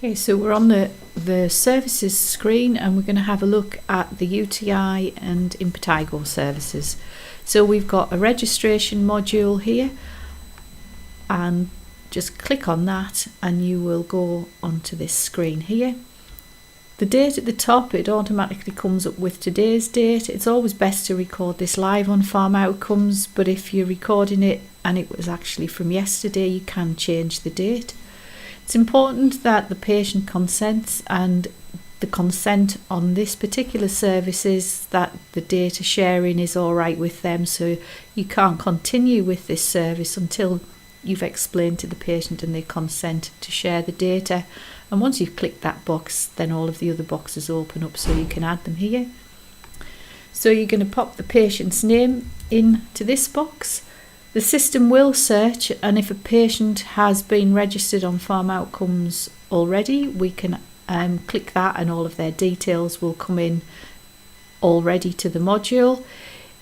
Okay, so we're on the services screen and we're going to have a look at the UTI and Impetigo services. So we've got a registration module here, and just click on that and you will go onto this screen here. The date at the top, it automatically comes up with today's date. It's always best to record this live on Farm Outcomes, but if you're recording it and it was actually from yesterday, you can change the date. It's important that the patient consents, and the consent on this particular service is that the data sharing is all right with them, so you can't continue with this service until you've explained to the patient and they consent to share the data. And once you've clicked that box, then all of the other boxes open up so you can add them here. So you're going to pop the patient's name into this box. The system will search, and if a patient has been registered on Farm Outcomes already, we can click that and all of their details will come in already to the module.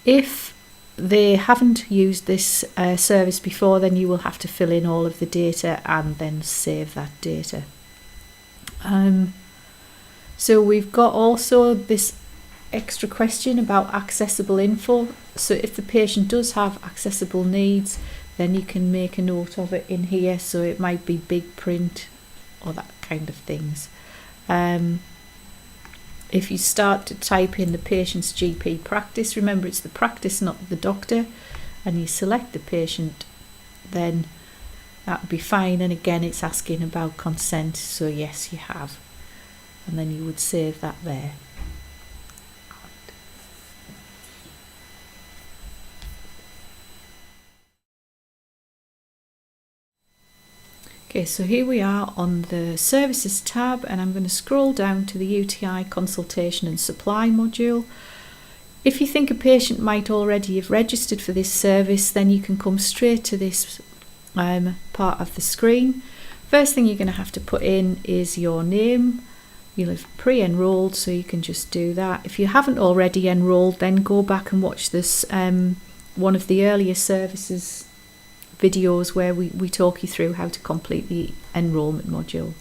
If they haven't used this service before, then you will have to fill in all of the data and then save that data. So we've got also this extra question about accessible info. So if the patient does have accessible needs, then you can make a note of it in here. So it might be big print or that kind of things. If you start to type in the patient's GP practice, remember it's the practice, not the doctor, and you select the patient, then that would be fine. And again, it's asking about consent, so yes, you have, and then you would save that there. Okay, so here we are on the Services tab, and I'm going to scroll down to the UTI Consultation and Supply module. If you think a patient might already have registered for this service, then you can come straight to this part of the screen. First thing you're going to have to put in is your name. You'll have pre-enrolled, so you can just do that. If you haven't already enrolled, then go back and watch this one of the earlier services videos where we talk you through how to complete the enrolment module.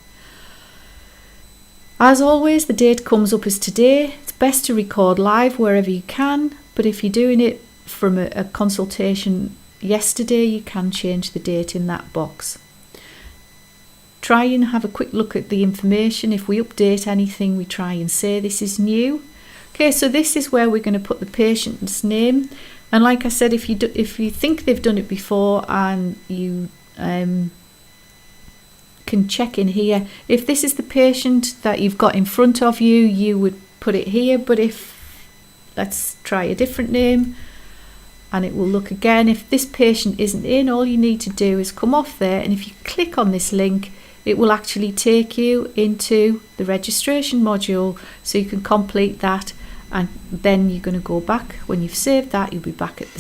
As always, the date comes up as today. It's best to record live wherever you can, but if you're doing it from a consultation yesterday, you can change the date in that box. Try and have a quick look at the information. If we update anything, we try and say this is new. Okay, so this is where we're going to put the patient's name. And like I said, if you think they've done it before, and you can check in here. If this is the patient that you've got in front of you, you would put it here. But let's try a different name, and it will look again. If this patient isn't in, all you need to do is come off there, and if you click on this link, it will actually take you into the registration module, so you can complete that. And then you're going to go back. When you've saved that, you'll be back at the